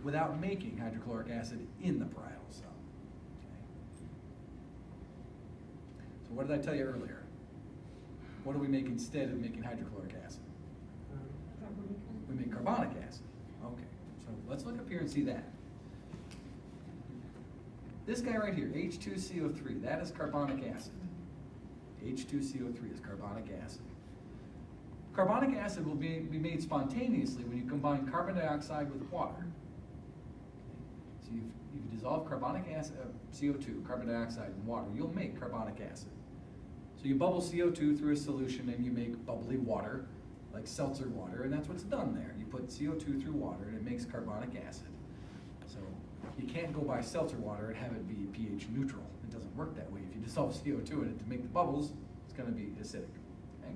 without making hydrochloric acid in the parietal cell. Okay. So what did I tell you earlier? What do we make instead of making hydrochloric acid? We make carbonic acid. Okay, so let's look up here and see that. This guy right here, H2CO3, that is carbonic acid. H2CO3 is carbonic acid. Carbonic acid will be made spontaneously when you combine carbon dioxide with water. So you dissolve carbonic acid, CO2, carbon dioxide, and water, you'll make carbonic acid. So you bubble CO2 through a solution and you make bubbly water, like seltzer water, and that's what's done there. You put CO2 through water and it makes carbonic acid. So you can't go buy seltzer water and have it be pH neutral. It doesn't work that way. If you dissolve CO2 in it to make the bubbles, it's going to be acidic. Okay?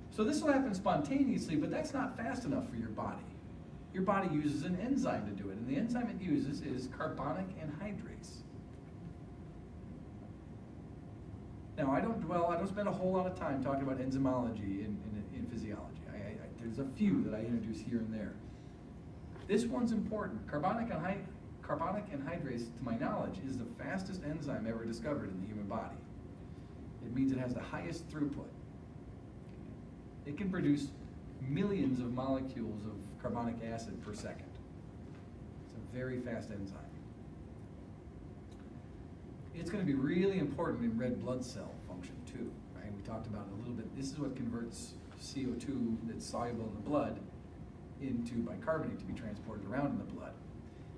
So this will happen spontaneously, but that's not fast enough for your body. Your body uses an enzyme to do it, and the enzyme it uses is carbonic anhydrase. Now, I don't spend a whole lot of time talking about enzymology in physiology. There's a few that I introduce here and there. This one's important. Carbonic anhydrase, to my knowledge, is the fastest enzyme ever discovered in the human body. It means it has the highest throughput. It can produce millions of molecules of carbonic acid per second. It's a very fast enzyme. It's going to be really important in red blood cell function too, right? We talked about it a little bit. This is what converts CO2 that's soluble in the blood into bicarbonate to be transported around in the blood.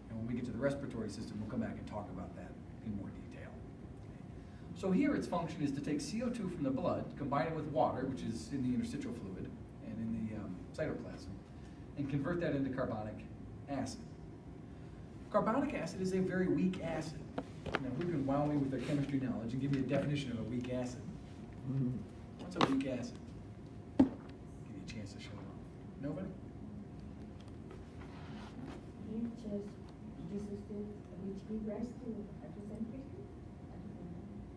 And when we get to the respiratory system, we'll come back and talk about that in more detail. Okay. So here its function is to take CO2 from the blood, combine it with water, which is in the interstitial fluid and in the cytoplasm, and convert that into carbonic acid. Carbonic acid is a very weak acid. Now, who can wow me with their chemistry knowledge and give me a definition of a weak acid? What's a weak acid? Give you a chance to show off. Nobody? You just dissociate which regress to representation.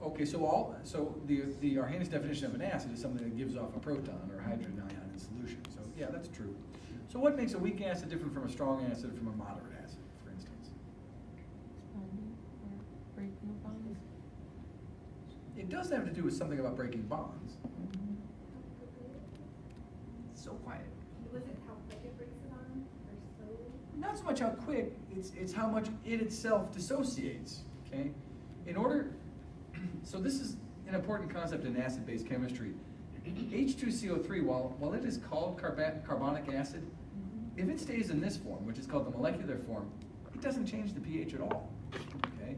Okay, so the Arrhenius definition of an acid is something that gives off a proton or a hydrogen ion in solution. So yeah, that's true. So what makes a weak acid different from a strong acid from a moderate acid, for instance? Breaking bonds. It does have to do with something about breaking bonds. It's so quiet. Was it how quick it breaks it on, or slowly? Not so much how quick, it's how much it itself dissociates, okay? So this is an important concept in acid-based chemistry. H2CO3, while it is called carbonic acid, if it stays in this form, which is called the molecular form, it doesn't change the pH at all, okay?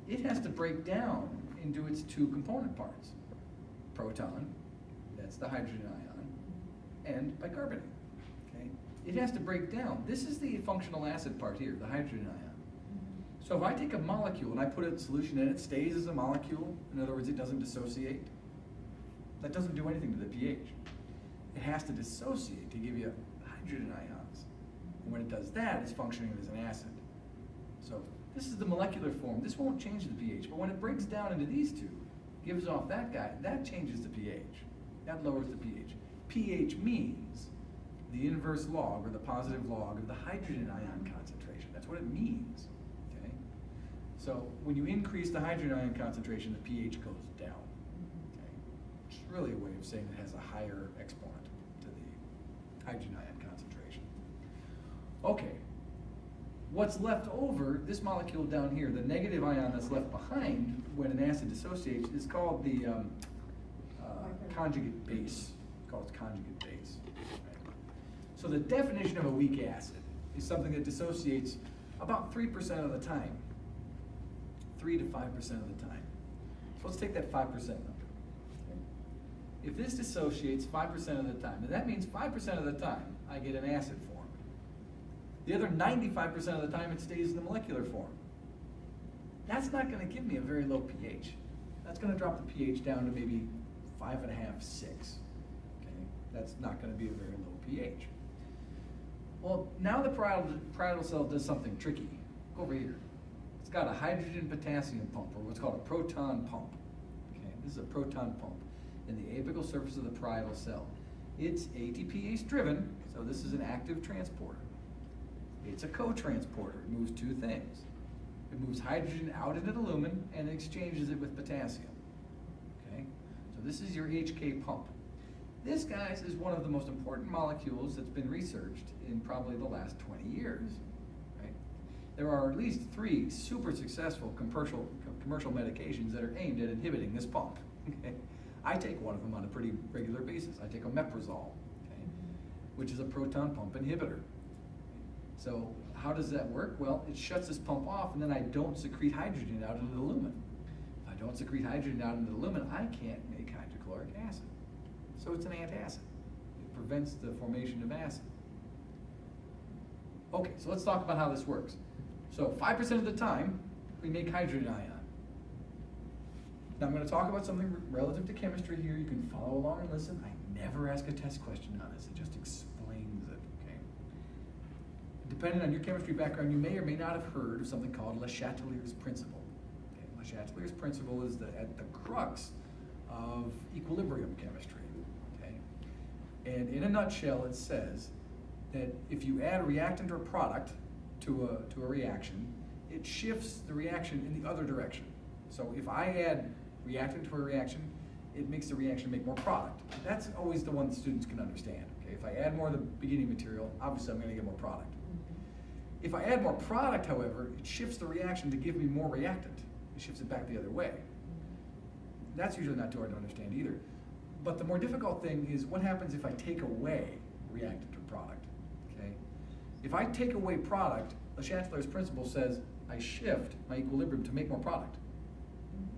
It has to break down into its two component parts. Proton, that's the hydrogen ion, and bicarbonate, okay? It has to break down. This is the functional acid part here, the hydrogen ion. So if I take a molecule and I put it in solution and it stays as a molecule, in other words, it doesn't dissociate, that doesn't do anything to the pH. It has to dissociate to give you hydrogen ions. And when it does that, it's functioning as an acid. So this is the molecular form. This won't change the pH, but when it breaks down into these two, gives off that guy, that changes the pH. That lowers the pH. pH means the inverse log or the positive log of the hydrogen ion concentration. That's what it means. Okay? So when you increase the hydrogen ion concentration, the pH goes down. Okay? Which is really a way of saying it has a higher exponent to the hydrogen ion concentration. Okay. What's left over, this molecule down here, the negative ion that's left behind when an acid dissociates, is called the conjugate base. It's called conjugate base. Right? So the definition of a weak acid is something that dissociates about 3% of the time. 3 to 5% of the time. So let's take that 5% number. Okay? If this dissociates 5% of the time, then that means 5% of the time I get an acid form. The other 95% of the time it stays in the molecular form. That's not going to give me a very low pH. That's going to drop the pH down to maybe 5.5, 6. Okay? That's not going to be a very low pH. Well, now the parietal cell does something tricky. Go over here. It's got a hydrogen potassium pump, or what's called a proton pump. Okay? This is a proton pump in the apical surface of the parietal cell. It's ATPase driven, so this is an active transporter. It's a co-transporter. It moves two things. It moves hydrogen out into the lumen and exchanges it with potassium. Okay? So this is your HK pump. This, guys, is one of the most important molecules that's been researched in probably the last 20 years. Right? There are at least 3 super successful commercial medications that are aimed at inhibiting this pump. Okay? I take one of them on a pretty regular basis. I take omeprazole, okay, which is a proton pump inhibitor. So how does that work? Well, it shuts this pump off, and then I don't secrete hydrogen out into the lumen. If I don't secrete hydrogen out into the lumen, I can't make hydrochloric acid. So it's an antacid. It prevents the formation of acid. Okay, so let's talk about how this works. So 5% of the time, we make hydrogen ion. Now I'm going to talk about something relative to chemistry here. You can follow along and listen. I never ask a test question on this. It just explains it, okay? Depending on your chemistry background, you may or may not have heard of something called Le Chatelier's principle. Okay? Le Chatelier's principle is at the crux of equilibrium chemistry, okay? And in a nutshell, it says that if you add a reactant or product to a reaction, it shifts the reaction in the other direction. So if I add reactant to a reaction, it makes the reaction make more product. That's always the one that students can understand. Okay? If I add more of the beginning material, obviously I'm going to get more product. If I add more product, however, it shifts the reaction to give me more reactant. It shifts it back the other way. That's usually not too hard to understand either. But the more difficult thing is what happens if I take away reactant or product. Okay? If I take away product, Le Chatelier's principle says I shift my equilibrium to make more product.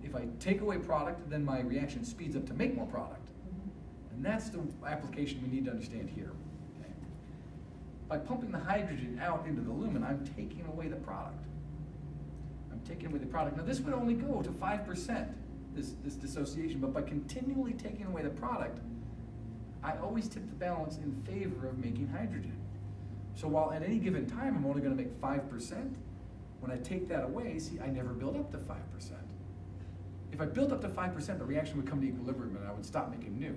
If I take away product, then my reaction speeds up to make more product. And that's the application we need to understand here. Okay? By pumping the hydrogen out into the lumen, I'm taking away the product. I'm taking away the product. Now this would only go to 5%, this dissociation, but by continually taking away the product, I always tip the balance in favor of making hydrogen. So while at any given time I'm only going to make 5%, when I take that away, see, I never build up to 5%. If I built up to 5%, the reaction would come to equilibrium and I would stop making new.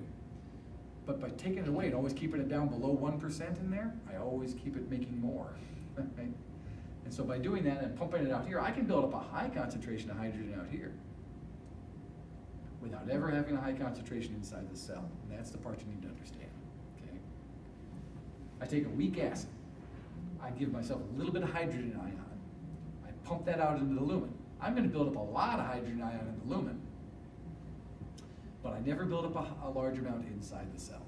But by taking it away and always keeping it down below 1% in there, I always keep it making more. Right? And so by doing that and pumping it out here, I can build up a high concentration of hydrogen out here without ever having a high concentration inside the cell. And that's the part you need to understand. Okay? I take a weak acid. I give myself a little bit of hydrogen ion. I pump that out into the lumen. I'm going to build up a lot of hydrogen ion in the lumen, but I never build up a large amount inside the cell.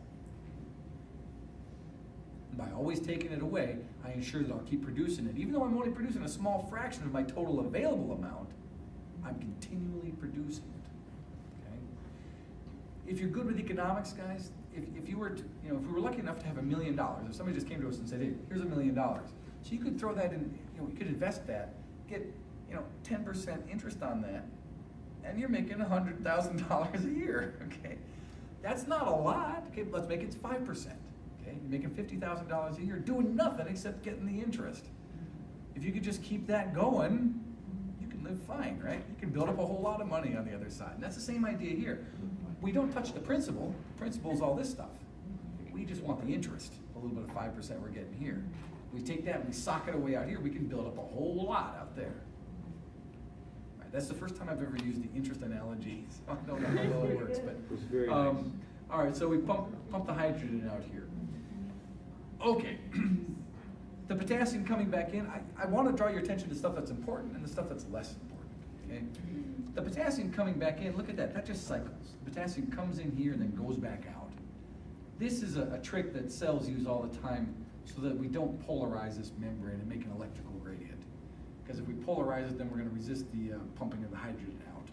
And by always taking it away, I ensure that I'll keep producing it. Even though I'm only producing a small fraction of my total available amount, I'm continually producing it. Okay? If you're good with economics, guys, if you were to, if we were lucky enough to have $1 million, if somebody just came to us and said, hey, here's $1 million, so you could throw that in, you could invest that, get 10% interest on that, and you're making $100,000 a year, okay? That's not a lot, okay? Let's make it 5%, okay? You're making $50,000 a year doing nothing except getting the interest. If you could just keep that going, you can live fine, right? You can build up a whole lot of money on the other side. And that's the same idea here. We don't touch the principal. The principal is all this stuff. We just want the interest, a little bit of 5% we're getting here. We take that and we sock it away out here, we can build up a whole lot out there. That's the first time I've ever used the interest analogy, so I don't know how well it works, but It's very nice. all right, so we pump the hydrogen out here. Okay, the potassium coming back in, I want to draw your attention to stuff that's important and the stuff that's less important, okay? The potassium coming back in, look at that just cycles. The potassium comes in here and then goes back out. This is a trick that cells use all the time so that we don't polarize this membrane and make an electrical gradient. Because if we polarize it, then we're going to resist the pumping of the hydrogen out.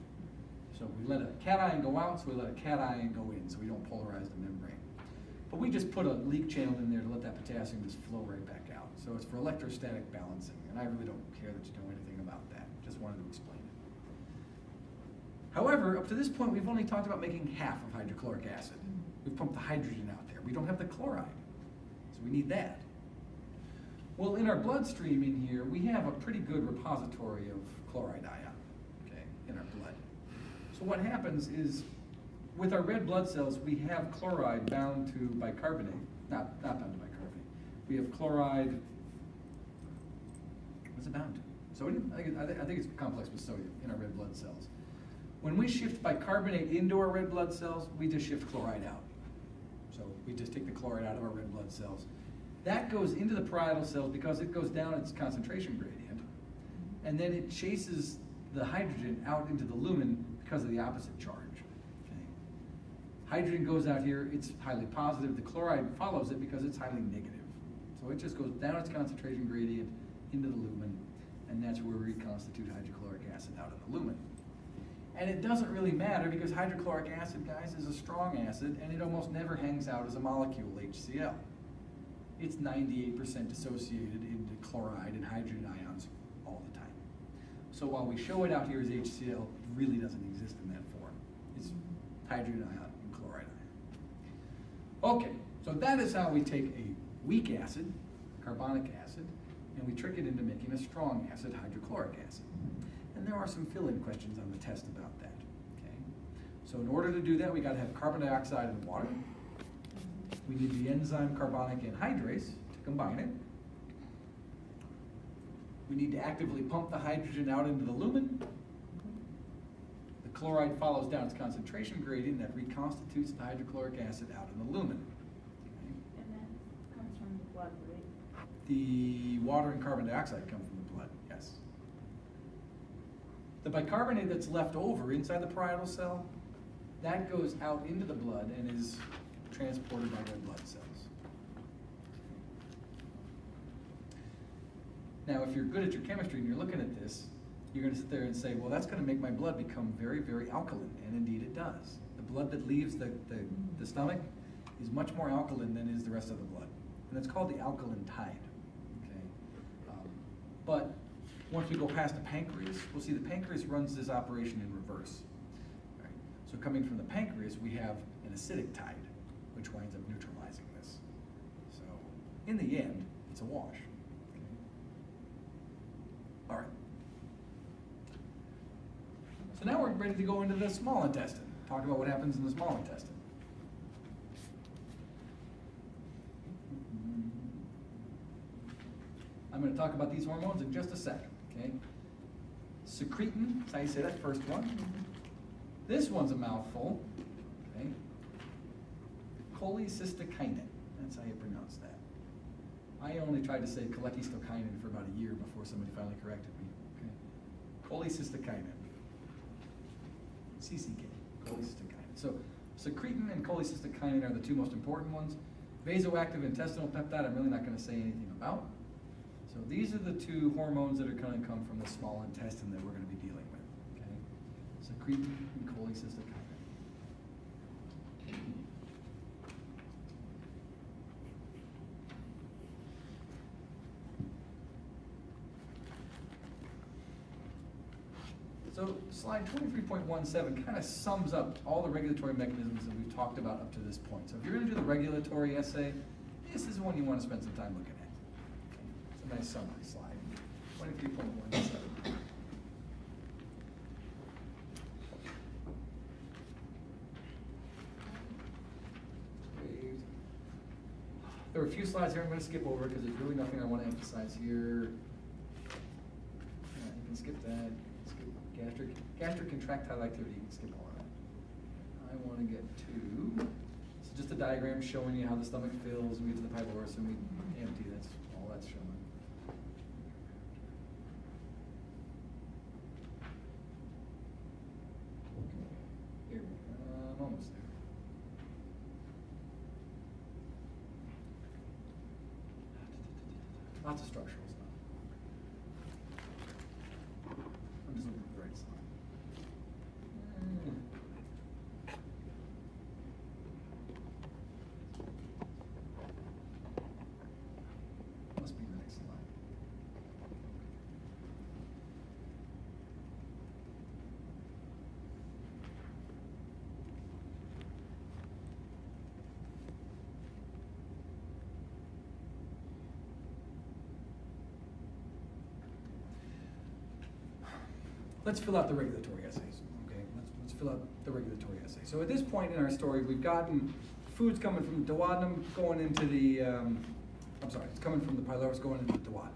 So we let a cation go out, so we let a cation go in, so we don't polarize the membrane. But we just put a leak channel in there to let that potassium just flow right back out. So it's for electrostatic balancing, and I really don't care that you know anything about that. Just wanted to explain it. However, up to this point, we've only talked about making half of hydrochloric acid. We've pumped the hydrogen out there. We don't have the chloride, so we need that. Well, in our bloodstream in here, we have a pretty good repository of chloride ion, okay, in our blood. So what happens is, with our red blood cells, we have chloride bound to bicarbonate, not bound to bicarbonate. We have chloride it's bound to. Sodium, I think it's complex with sodium in our red blood cells. When we shift bicarbonate into our red blood cells, we just shift chloride out. So we just take the chloride out of our red blood cells. That goes into the parietal cells because it goes down its concentration gradient, and then it chases the hydrogen out into the lumen because of the opposite charge. Okay? Hydrogen goes out here, it's highly positive. The chloride follows it because it's highly negative. So it just goes down its concentration gradient into the lumen, and that's where we reconstitute hydrochloric acid out in the lumen. And it doesn't really matter because hydrochloric acid, guys, is a strong acid, and it almost never hangs out as a molecule, HCl. It's 98% dissociated into chloride and hydrogen ions all the time. So while we show it out here as HCl, it really doesn't exist in that form. It's hydrogen ion and chloride ion. Okay, so that is how we take a weak acid, carbonic acid, and we trick it into making a strong acid, hydrochloric acid. And there are some fill-in questions on the test about that. Okay? So in order to do that, we got to have carbon dioxide and water. We need the enzyme carbonic anhydrase to combine it. We need to actively pump the hydrogen out into the lumen. The chloride follows down its concentration gradient that reconstitutes the hydrochloric acid out in the lumen. Okay? And that comes from the blood, right? The water and carbon dioxide come from the blood, yes. The bicarbonate that's left over inside the parietal cell, that goes out into the blood and is transported by red blood cells. Now, if you're good at your chemistry and you're looking at this, you're going to sit there and say, well, that's going to make my blood become very, very alkaline, and indeed it does. The blood that leaves the stomach is much more alkaline than is the rest of the blood, and it's called the alkaline tide. Okay, but once we go past the pancreas, we'll see the pancreas runs this operation in reverse. Right? So coming from the pancreas, we have an acidic tide, which winds up neutralizing this. So in the end, it's a wash. Okay? All right. So now we're ready to go into the small intestine. Talk about what happens in the small intestine. I'm going to talk about these hormones in just a second. Okay? Secretin, that's how you say that first one. This one's a mouthful. Okay? Cholecystokinin, that's how you pronounce that. I only tried to say cholecystokinin for about a year before somebody finally corrected me. Okay? Cholecystokinin. CCK, cholecystokinin. So secretin and cholecystokinin are the two most important ones. Vasoactive intestinal peptide, I'm really not going to say anything about. So these are the two hormones that are going to come from the small intestine that we're going to be dealing with. Okay? Secretin and cholecystokinin. So slide 23.17 kind of sums up all the regulatory mechanisms that we've talked about up to this point. So if you're going to do the regulatory essay, this is one you want to spend some time looking at. Okay. It's a nice summary slide. 23.17. There are a few slides here I'm going to skip over because there's really nothing I want to emphasize here. Yeah, you can skip that. Gastric contractile activity, you can skip all of that. I want to get to, so just a diagram showing you how the stomach fills, we get to the pylorus and we empty, that's all that's showing. Okay, here, I'm almost there. Lots of structural stuff. I'm just looking for the right slide. Must be the next slide. Let's fill out the regulatory essays, okay? Let's fill out the regulatory essay. So at this point in our story, we've gotten foods coming from the duodenum going into the, it's coming from the pylorus going into the duodenum.